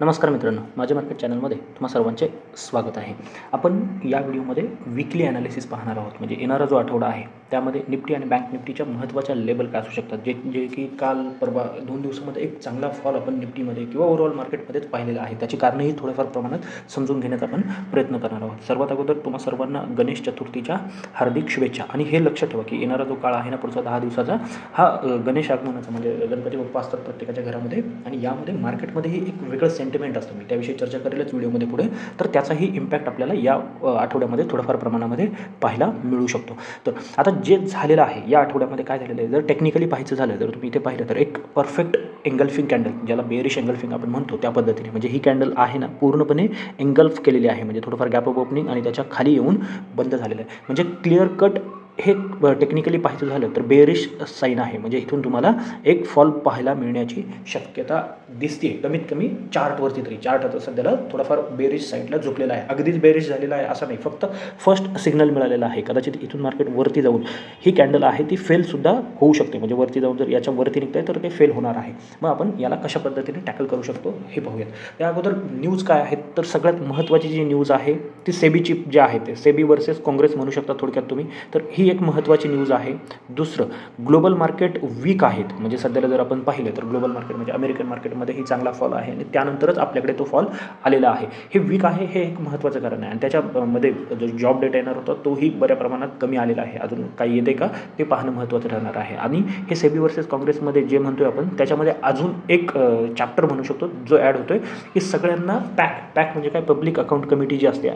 नमस्कार मित्रांनो, माझ्या मार्केट चॅनलमध्ये तुम्हा सर्वांचे स्वागत आहे. आपण या व्हिडिओमध्ये वीकली ॲनालिसिस पाहणार आहोत. म्हणजे येणारा जो आठवडा आहे त्यामध्ये निफ्टी आणि बँक निफ्टीच्या महत्त्वाच्या लेबल काय असू शकतात, जे की काल परवा 2 दिवसामध्ये एक चांगला फॉल आपण निफ्टीमध्ये किंवा ओव्हरऑल मार्केटमध्येच पाहिलेलं आहे. त्याची कारणंही थोड्याफार प्रमाणात समजून घेण्याचा आपण प्रयत्न करणार आहोत. सर्वात अगोदर तुम्हा सर्वांना गणेश चतुर्थीच्या हार्दिक शुभेच्छा. आणि हे लक्ष ठेवा की येणारा जो काळ आहे ना, पुढचा 10 दिवसाचा, हा गणेश आगमनाचा म्हणजे गणपती बाप्पा असतात प्रत्येकाच्या घरामध्ये, आणि यामध्ये मार्केटमध्येही एक वेगळं सेंटिमेंट असतं. मी त्याविषयी चर्चा करेलच व्हिडिओमध्ये पुढे. तर त्याचाही इम्पॅक्ट आपल्याला या आठवड्यामध्ये थोड्याफार प्रमाणामध्ये पाहायला मिळू शकतो. तर आता जे झालेलं आहे या आठवड्यामध्ये काय झालेलं आहे, जर टेक्निकली पाहायचं झालं, जर तुम्ही इथे पाहिलं तर एक परफेक्ट एंगल्फिंग कॅन्डल, ज्याला बेअरिश एंगल्फिंग आपण म्हणतो त्या पद्धतीने, म्हणजे ही कॅन्डल आहे ना पूर्णपणे एंगल्फ केलेली आहे. म्हणजे थोडंफार गॅप ऑफ ओपनिंग आणि त्याच्या खाली येऊन बंद झालेलं आहे. म्हणजे क्लिअर कट हे टेक्निकली पाहायचं झालं तर बेअरिश साईन आहे. म्हणजे इथून तुम्हाला एक फॉल पाहायला मिळण्याची शक्यता दिसते, कमीत कमी चार्टवरती तरी. चार्ट आता सध्याला थोडाफार बेअरिश साईडला झुकलेला आहे. अगदीच बेअरिश झालेला आहे असं नाही, फक्त फर्स्ट सिग्नल मिळालेला आहे. कदाचित इथून मार्केट वरती जाऊन ही कॅन्डल आहे ती फेलसुद्धा होऊ शकते. म्हणजे वरती जाऊन जर याच्या वरती निघतंय तर ते फेल होणार आहे. मग आपण याला कशा पद्धतीने टॅकल करू शकतो हे पाहूयात. त्या अगोदर न्यूज काय आहेत, तर सगळ्यात महत्त्वाची जी न्यूज आहे ती सेबीची जी आहे, ते सेबी वर्सेस काँग्रेस म्हणू शकता थोडक्यात तुम्ही. तर ही एक महत्त्वाची न्यूज आहे. दुसरं, ग्लोबल मार्केट वीक आहेत. म्हणजे सध्याला जर आपण पाहिलं तर ग्लोबल मार्केट म्हणजे अमेरिकन मार्केटमध्येही चांगला फॉल आहे आणि त्यानंतरच आपल्याकडे तो फॉल आलेला आहे. हे वीक आहे हे एक महत्त्वाचं कारण आहे. आणि त्याच्यामध्ये जो जॉब डेटा येणार होता तोही बऱ्या प्रमाणात कमी आलेला आहे. अजून काही येते का ते पाहणं महत्त्वाचं ठरणार आहे. आणि हे सेबी वर्सेस काँग्रेसमध्ये जे म्हणतोय आपण, त्याच्यामध्ये अजून एक चॅप्टर म्हणू शकतो जो ॲड होतोय, की सगळ्यांना पॅक म्हणजे काय, पब्लिक अकाउंट कमिटी जी असते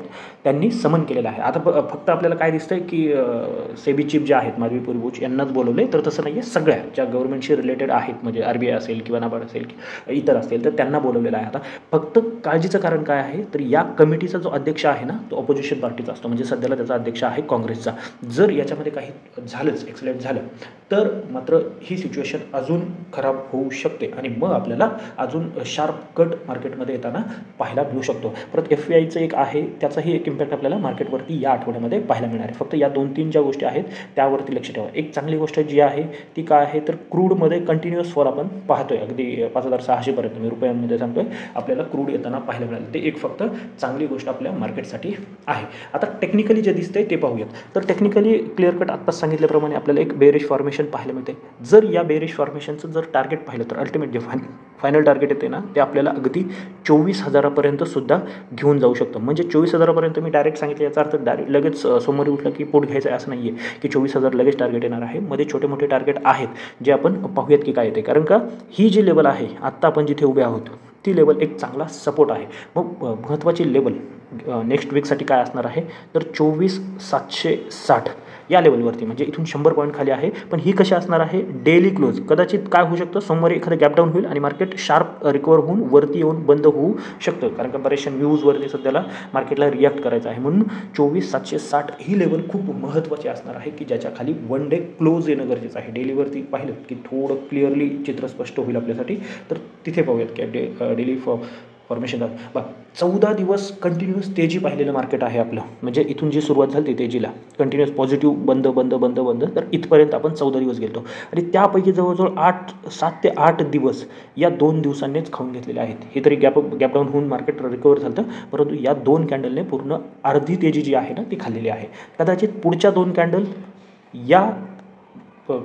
त्यांनी समन केलेलं आहे. आता फक्त आपल्याला काय दिसतंय की सेबी चीफ जे आहेत माधवी पुरीबुच यांनाच बोलवले, तर तसं नाही आहे. सगळ्या ज्या गव्हर्नमेंटशी रिलेटेड आहेत, म्हणजे RBI असेल किंवा नाबार्ड असेल इतर असतील, तर त्यांना बोलवलेलं आहे. आता फक्त काळजीचं कारण काय आहे, तर या कमिटीचा जो अध्यक्ष आहे ना तो ऑपोजिशन पार्टीचा असतो. म्हणजे सध्याला त्याचा अध्यक्ष आहे काँग्रेसचा. जर याच्यामध्ये काही झालंच, एक्सिलेंट झालं, तर मात्र ही सिच्युएशन अजून खराब होऊ शकते आणि मग आपल्याला अजून शार्प कट मार्केटमध्ये येताना पाहायला मिळू शकतो. परत FPIचं एक आहे, त्याचाही एक इम्पॅक्ट आपल्याला मार्केटवरती या आठवड्यामध्ये पाहायला मिळणार आहे. फक्त या 2-3 ज्या गोष्टी आहेत त्यावरती लक्ष ठेवा. एक चांगली गोष्ट जी आहे ती काय आहे, तर क्रूडमध्ये कंटिन्युअस फॉल आपण पाहतोय. अगदी 5,600 पर्यंत मी रुपयांमध्ये सांगतोय आपल्याला क्रूड येताना पाहायला मिळालं. ते एक फक्त चांगली गोष्ट आपल्या मार्केटसाठी आहे. आता टेक्निकली जे दिसतंय ते पाहूयात. तर टेक्निकली क्लिअर कट आत्ताच सांगितल्याप्रमाणे आपल्याला एक बेअरिश फॉर्मेशन पाहायला मिळते. जर या बेअरिश फॉर्मेशनचं जर टार्गेट पाहिलं तर अल्टिमेट जे फायनल टार्गेट येते ना ते आपल्याला अगदी 24,000 सुद्धा घेऊन जाऊ शकतं. म्हणजे 24,000 मी डायरेक्ट सांगितलं, याचा अर्थ डायरेक्ट लगेच सोमवारी उठलं की पोट घ्यायचं आहे असं नाही आहे की 24,000 लगेच टार्गेट येणार आहे. मध्ये छोटे मोठे टार्गेट आहेत जे आपण पाहूयात की काय येते. कारण का ही जी लेवल आहे आत्ता आपण जिथे उभे आहोत ती लेवल एक चांगला सपोर्ट आहे. मग महत्त्वाची लेवल नेक्स्ट वीकसाठी काय असणार आहे, तर 24,760 या लेवलवरती. म्हणजे इथून 100 पॉईंट खाली आहे. पण ही कशी असणार आहे, डेली क्लोज. कदाचित काय होऊ शकतं, सोमवारी एखादं गॅप डाऊन होईल आणि मार्केट शार्प रिकवर होऊन वरती येऊन बंद होऊ शकतं. कारण का बऱ्याचशा न्यूजवरती सध्याला मार्केटला रिॲक्ट करायचं आहे. म्हणून 24,760 ही लेवल खूप महत्त्वाची असणार आहे की ज्याच्या खाली वन डे क्लोज येणं गरजेचं आहे. डेलीवरती पाहिलं की थोडं क्लिअरली चित्र स्पष्ट होईल आपल्यासाठी. तर तिथे पाहूयात की डेली फॉर्मेशन 14 दिवस कंटिन्युअस तेजी पाहिलेलं मार्केट आहे आपलं. म्हणजे इथून जी सुरुवात झाली तेजीला कंटिन्युअस पॉझिटिव्ह बंद बंद बंद बंद, तर इथपर्यंत आपण 14 दिवस गेलो. आणि त्यापैकी जवळजवळ 7 ते 8 दिवस या 2 दिवसांनीच खाऊन घेतलेले आहेत. हे तरी गॅप डाऊन होऊन मार्केट रिकवर झालं, परंतु या 2 कॅन्डलने पूर्ण अर्धी तेजी जी आहे ना ती खाल्लेली आहे. कदाचित पुढच्या 2 कॅन्डल या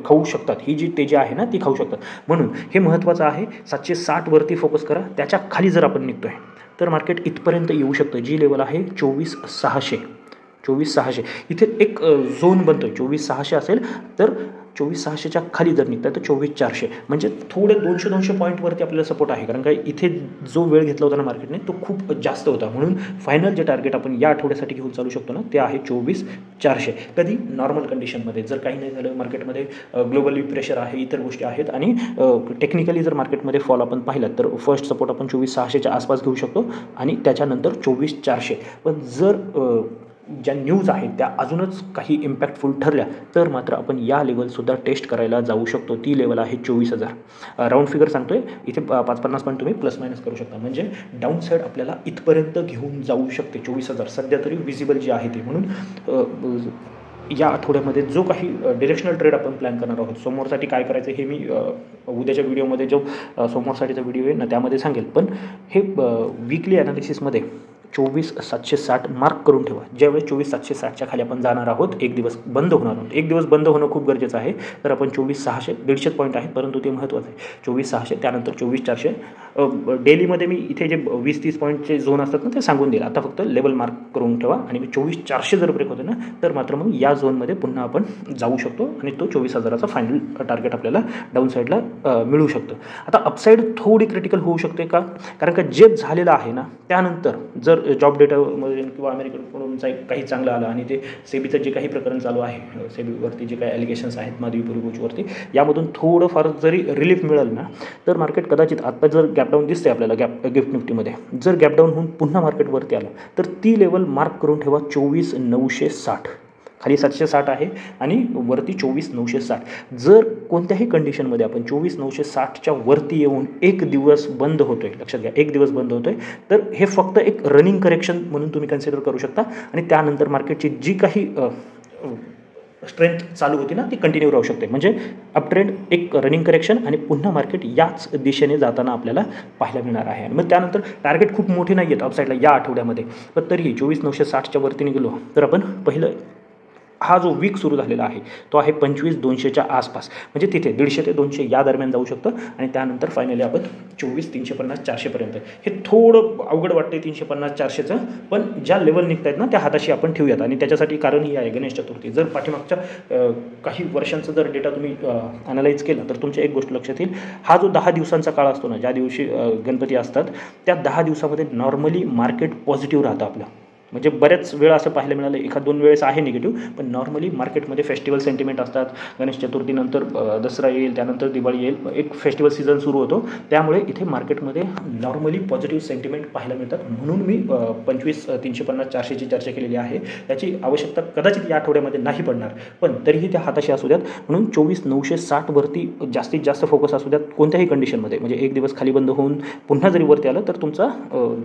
खाऊ शकतात, ही जी तेजी आहे ना ती खाऊ शकतात. म्हणून हे महत्त्वाचं आहे. 760 वरती फोकस करा. त्याच्या खाली जर आपण निघतोय तर मार्केट इथपर्यंत येऊ शकतं. जी लेवल आहे 24,600 इथे एक झोन बनतोय. 24,600 असेल तर 24,600च्या खाली जर निघताय तर 24,400, म्हणजे थोडे 200 पॉईंटवरती आपल्याला सपोर्ट आहे. कारण काय इथे जो वेळ घेतला होता ना मार्केटने तो खूप जास्त होता. म्हणून फायनल जे टार्गेट आपण या आठवड्यासाठी घेऊन चालू शकतो ना ते आहे 24,400. कधी नॉर्मल कंडिशनमध्ये जर काही नाही झालं मार्केटमध्ये, ग्लोबली प्रेशर आहे, इतर गोष्टी आहेत आणि टेक्निकली जर मार्केटमध्ये फॉल आपण पाहिला तर फर्स्ट सपोर्ट आपण 24,600च्या आसपास घेऊ शकतो आणि त्याच्यानंतर 24,400. पण जर ज्या न्यूज आहेत त्या अजूनच काही इम्पॅक्टफुल ठरल्या तर मात्र आपण या लेवलसुद्धा टेस्ट करायला जाऊ शकतो. ती लेवल आहे 24,000. राऊंड फिगर सांगतोय इथे 5-50 पॉईंट तुम्ही प्लस मायनस करू शकता. म्हणजे डाऊन साईड आपल्याला इथपर्यंत घेऊन जाऊ शकते 24,000 सध्या तरी विजिबल जी आहे ती. म्हणून या आठवड्यामध्ये जो काही डिरेक्शनल ट्रेड आपण प्लॅन करणार आहोत, सोमवारसाठी काय करायचं हे मी उद्याच्या व्हिडिओमध्ये जो सोमवारसाठीचा व्हिडिओ आहे ना त्यामध्ये सांगेल. पण हे वीकली ॲनालिसिसमध्ये 24,760 मार्क करून ठेवा. ज्यावेळेस 24,760च्या खाली आपण जाणार आहोत, एक दिवस बंद होणार आहोत. एक दिवस बंद होणं खूप गरजेचं आहे. तर आपण 24,600 150 पॉईंट आहेत, परंतु ते महत्त्वाचं आहे. 24,600 त्यानंतर 24,400 डेलीमध्ये मी इथे जे 20-30 पॉईंटचे झोन असतात ना ते सांगून दिलं. आता फक्त लेवल मार्क करून ठेवा आणि 24,400 जर ब्रेक होते ना तर मात्र मग या झोनमध्ये पुन्हा आपण जाऊ शकतो आणि तो 24,000चा फायनल टार्गेट आपल्याला डाऊन साईडला मिळू शकतं. आता अपसाईड थोडी क्रिटिकल होऊ शकते का, कारण का जे झालेलं आहे ना त्यानंतर जर जॉब डेटामध्ये किंवा अमेरिकेकडून काही चांगलं आलं आणि ते सेबीचं जे काही प्रकरण चालू आहे, सेबीवरती जे काही ॲलिगेशन्स आहेत माधवी पुरीवरती, यामधून थोडंफार जरी रिलीफ मिळालं ना तर मार्केट कदाचित आता जर गॅपडाऊन दिसते आपल्याला गिफ्ट निफ्टीमध्ये, जर गॅपडाऊन होऊन पुन्हा मार्केटवरती आलं तर ती लेवल मार्क करून ठेवा 24,960. खाली 760 आहे आणि वरती 24,960. जर कोणत्याही कंडिशनमध्ये आपण 24,960च्या वरती येऊन एक दिवस बंद होतोय, लक्षात घ्या एक दिवस बंद होतोय, तर हे फक्त एक रनिंग करेक्शन म्हणून तुम्ही कन्सिडर करू शकता आणि त्यानंतर मार्केटची जी काही स्ट्रेंथ चालू होती ना ती कंटिन्यू राहू शकते. म्हणजे अपट्रेंड एक रनिंग करेक्शन आणि पुन्हा मार्केट याच दिशेने जाताना आपल्याला पाहायला मिळणार आहे. आणि मग त्यानंतर टार्गेट खूप मोठे नाही आहेत अपसाईडला या आठवड्यामध्ये, पण तरीही 24,960च्या वरती निघालो तर आपण पहिलं हा जो वीक सुरू झालेला आहे तो आहे 25,200च्या आसपास, म्हणजे तिथे 150 ते 200 या दरम्यान जाऊ शकतं आणि त्यानंतर फायनली आपण 24,350-400पर्यंत. हे थोडं अवघड वाटते 350-400चं, पण ज्या लेवल निघत आहेत ना त्या हाताशी आपण ठेवूयात. आणि त्याच्यासाठी कारणही आहे गणेश चतुर्थी. जर पाठीमागच्या काही वर्षांचा जर डेटा तुम्ही ॲनालाइज केला तर तुमच्या एक गोष्ट लक्षात येईल, हा जो 10 दिवसांचा काळ असतो ना, ज्या दिवशी गणपती असतात त्या 10 दिवसामध्ये नॉर्मली मार्केट पॉझिटिव्ह राहतं आपलं. म्हणजे बऱ्याच वेळा असं पाहायला मिळालं, एखाद 2 वेळेस आहे निगेटिव्ह, पण नॉर्मली मार्केटमध्ये फेस्टिवल सेंटिमेंट असतात. गणेश चतुर्थीनंतर दसरा येईल, त्यानंतर दिवाळी येईल, एक फेस्टिवल सीझन सुरू होतो, त्यामुळे इथे मार्केटमध्ये नॉर्मली पॉझिटिव्ह सेंटिमेंट पाहायला मिळतात. म्हणून मी 25,350-400ची चर्चा केलेली आहे. त्याची आवश्यकता कदाचित या आठवड्यामध्ये नाही पडणार, पण तरीही त्या हाताशी असू द्यात. म्हणून 24,960वरती जास्तीत जास्त फोकस असू द्यात कोणत्याही कंडिशनमध्ये. म्हणजे एक दिवस खाली बंद होऊन पुन्हा जरी वरती आलं तर तुमचा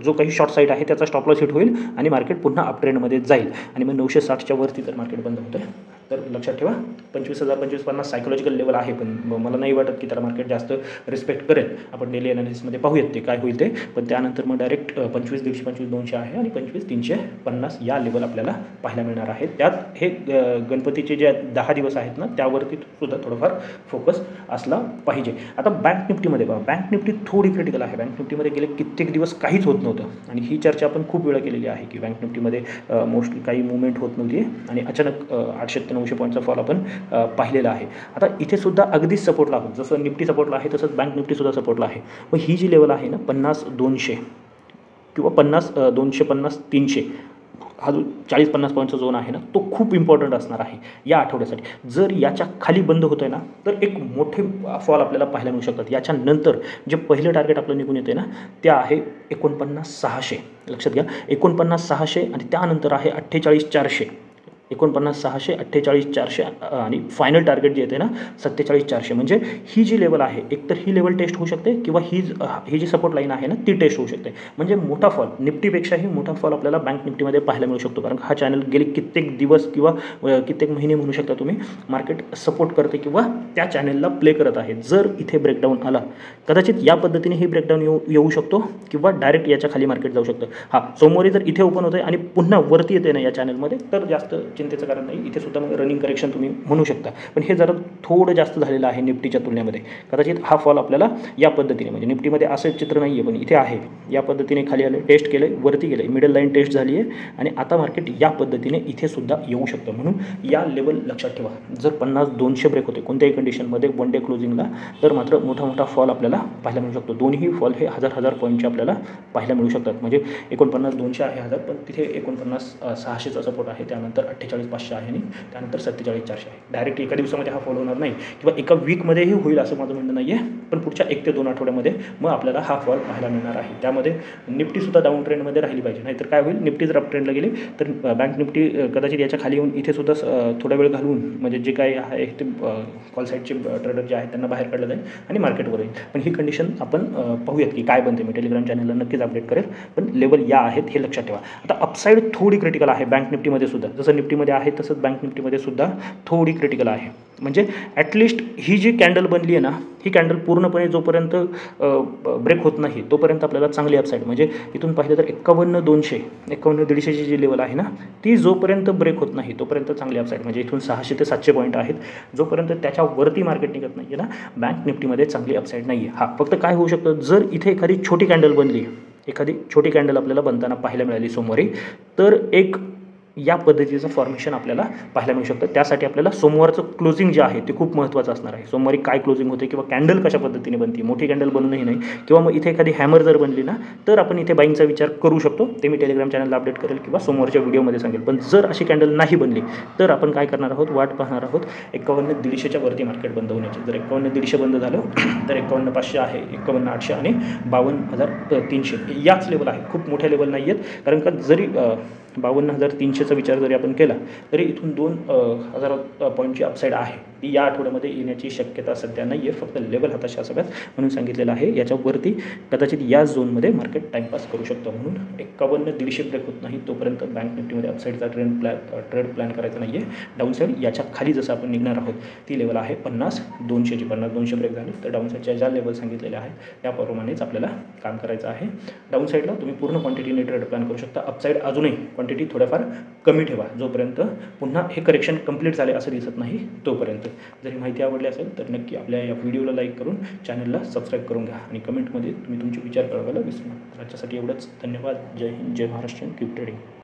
जो काही शॉर्ट साईड आहे त्याचा स्टॉप लॉस हिट होईल आणि मार्केट पुन्हा अपट्रेंडमध्ये जाईल. आणि मग 960च्या वरती जर मार्केट बंद होतं तर लक्षात ठेवा 25,000-25,050 सायकोलॉजिकल लेवल आहे, पण मला नाही वाटत की त्याला मार्केट जास्त रिस्पेक्ट करेल. आपण डेली ॲनालिसिसमध्ये पाहूयात ते काय होईल ते. पण त्यानंतर मग डायरेक्ट 25,150, 25,200 आहे आणि 25,350 या लेवल आपल्याला पाहायला मिळणार आहे. त्यात हे गणपतीचे जे 10 दिवस आहेत ना त्यावरती सुद्धा थोडंफार फोकस असला पाहिजे. आता बँक निफ्टीमध्ये पहा, बँक निफ्टी थोडी क्रिटिकल आहे. बँक निफ्टीमध्ये गेले कित्येक दिवस काहीच होत नव्हतं आणि ही चर्चा आपण खूप वेळा केलेली आहे की बँक निफ्टीमध्ये मोस्टली काही मुवमेंट होत नव्हती आणि अचानक 800 ते 900 पॉईंटचा फॉल आपण पाहिलेला आहे. आता इथे सुद्धा अगदीच सपोर्टला आहोत, जसं निफ्टी सपोर्टला आहे तसंच बँक निफ्टीसुद्धा सपोर्टला आहे. मग ही जी लेवल आहे ना 50-200 किंवा 250-300 हा जो 40-50 पॉईंटचा झोन आहे ना तो खूप इम्पॉर्टंट असणार आहे या आठवड्यासाठी. जर याच्या खाली बंद होतं आहे ना तर एक मोठे फॉल आपल्याला पाहायला मिळू शकतात. याच्यानंतर जे पहिलं टार्गेट आपलं निघून येते ना ते आहे 49,600. लक्षात घ्या 49,600 आणि त्यानंतर आहे 48,400. 49,600, 48,400 आणि फायनल टार्गेट जे येते ना 47,400. म्हणजे ही जी लेवल आहे एकतर ही लेवल टेस्ट होऊ शकते किंवा ही जी सपोर्ट लाईन आहे ना ती टेस्ट होऊ शकते. म्हणजे मोठा फॉल, निफ्टीपेक्षाही मोठा फॉल आपल्याला बँक निफ्टीमध्ये पाहायला मिळू शकतो. कारण हा चॅनल गेले कित्येक दिवस किंवा कित्येक महिने म्हणू शकता तुम्ही मार्केट सपोर्ट करते किंवा त्या चॅनलला प्ले करत आहे. जर इथे ब्रेकडाऊन आला कदाचित या पद्धतीने ही ब्रेकडाऊन येऊ शकतो किंवा डायरेक्ट याच्या खाली मार्केट जाऊ शकतं. सोमवारी जर इथे ओपन होतं आणि पुन्हा वरती येते ना या चॅनलमध्ये तर जास्त चिंतेचं कारण नाही. इथे सुद्धा मग रनिंग करेक्शन तुम्ही म्हणू शकता, पण हे जरा थोडं जास्त झालेलं आहे निफ्टीच्या तुलनेमध्ये. कदाचित हा फॉल आपल्याला या पद्धतीने, म्हणजे निफ्टीमध्ये असं चित्र नाही आहे पण इथे आहे, या पद्धतीने खाली आले, टेस्ट केलं, वरती गेले, मिडल लाईन टेस्ट झाली आहे आणि आता मार्केट या पद्धतीने इथे सुद्धा येऊ शकतं. म्हणून या लेवल लक्षात ठेवा. जर 50-200 ब्रेक होते कोणत्याही कंडिशनमध्ये वन डे क्लोजिंगला तर मात्र मोठा फॉल आपल्याला पाहायला मिळू शकतो. दोन्ही फॉल हे 1000 पॉईंटचे आपल्याला पाहायला मिळू शकतात. म्हणजे 49,200 आहे 1000, पण तिथे 49,600चा सपोर्ट आहे, त्यानंतर 48,500 आहे आणि त्यानंतर 47,400 आहे. डायरेक्ट एका दिवसामध्ये हा फॉल होणार नाही किंवा एका वीकमध्येही होईल असं माझं म्हणणं नाही आहे, पण पुढच्या 1 ते 2 आठवड्यामध्ये मग आपल्याला हा फॉल पाहायला मिळणार आहे. त्यामध्ये निफ्टीसुद्धा डाऊन ट्रेंडमध्ये राहिली पाहिजे, नाहीतर काय होईल, निफ्टी जर अप ट्रेंडला गेली तर बँक निफ्टी कदाचित याच्या खाली येऊन इथे सुद्धा थोडा वेळ घालवून म्हणजे जे काही आहे ते कॉल साईडचे ट्रेडर जे आहेत त्यांना बाहेर काढलं जाईल आणि मार्केटवर येईल. पण ही कंडिशन आपण पाहूयात की काय बनते. मी टेलिग्राम चॅनलला नक्कीच अपडेट करेल, पण लेवल या आहेत हे लक्षात ठेवा. आता अपसाईड थोडी क्रिटिकल आहे बँक निफ्टीमध्ये सुद्धा. जसं निफ्टीमध्ये निफ्टीमध्ये आहे तसंच बँक निफ्टीमध्ये सुद्धा थोडी क्रिटिकल आहे. म्हणजे ॲटलिस्ट ही जी कॅन्डल बनली आहे ना, ही कॅन्डल पूर्णपणे जोपर्यंत ब्रेक होत नाही तोपर्यंत आपल्याला चांगली अपसाईड, म्हणजे इथून पाहिलं तर 51,200 51,150ची जी लेवल आहे ना, ती जोपर्यंत ब्रेक होत नाही तोपर्यंत चांगली अपसाईड, म्हणजे इथून 600 ते 700 पॉईंट आहेत. जोपर्यंत त्याच्यावरती मार्केट निघत नाही आहे ना, बँक निफ्टीमध्ये चांगली अपसाईड नाही आहे. हां, फक्त काय होऊ शकतं, जर इथे एखादी छोटी कॅन्डल बनली, एखादी छोटी कॅन्डल आपल्याला बनताना पाहायला मिळाली सोमवारी, तर एक या पद्धतीचं फॉर्मेशन आपल्याला पाहायला मिळू शकतं. त्यासाठी आपल्याला सोमवारचं क्लोजिंग जे आहे ते खूप महत्त्वाचं असणार आहे. सोमवारी काय क्लोजिंग होते किंवा कॅन्डल कशा पद्धतीने बनते, मोठी कॅन्डल बनूनही नाही, किंवा मग इथे एखादी हॅमर जर बनली ना, तर आपण इथे बाईंगचा विचार करू शकतो. ते मी टेलिग्राम चॅनलला अपडेट करेल किंवा सोमवारच्या व्हिडिओमध्ये सांगेल. पण जर अशी कॅन्डल नाही बनली तर आपण काय करणार आहोत, वाट पाहणार आहोत 51,150च्या वरती मार्केट बंद होण्याची. जर 51,150 बंद झालं तर 51,500 आहे, 51,800 आणि 52,300 याच लेवल आहे. खूप मोठ्या लेवल नाही आहेत, कारण का जरी 52,300चा विचार जरी आपण केला तरी इथून 2,000 पॉईंटची अपसाईड आहे, ती या आठवड्यामध्ये येण्याची शक्यता सध्या नाही आहे. फक्त लेवल हाताशी सगळ्यात म्हणून सांगितलेलं आहे. याच्यावरती कदाचित या झोनमध्ये मार्केट टाईमपास करू शकतं. म्हणून 51,150 ब्रेक होत नाही तोपर्यंत बँक निफ्टीमध्ये अपसाईडचा ट्रेड प्लॅन करायचा नाही आहे. डाऊन साईड याच्या खाली जसं आपण निघणार आहोत ती लेवल आहे 50,200ची. 50,200 ब्रेक झाली तर डाऊन साईडच्या ज्या लेवल सांगितलेल्या आहेत त्याप्रमाणेच आपल्याला काम करायचं आहे. डाऊन साईडला तुम्ही पूर्ण क्वांटिटीने ट्रेड प्लॅन करू शकता. अपसाईड अजूनही क्वांटिटी थोड्याफार कमी ठेवा, जोपर्यंत पुन्हा हे करेक्शन कंप्लीट झाले असं दिसत नाही तोपर्यंत. जर ही माहिती आवडली असेल तर नक्की आपल्या या व्हिडिओला लाईक करून चॅनलला सबस्क्राईब करून घ्या आणि कमेंटमध्ये तुम्ही तुमचे विचार कळवायला विसरू नका. आजच्यासाठी एवढंच. धन्यवाद. जय हिंद, जय महाराष्ट्र. Keep trading.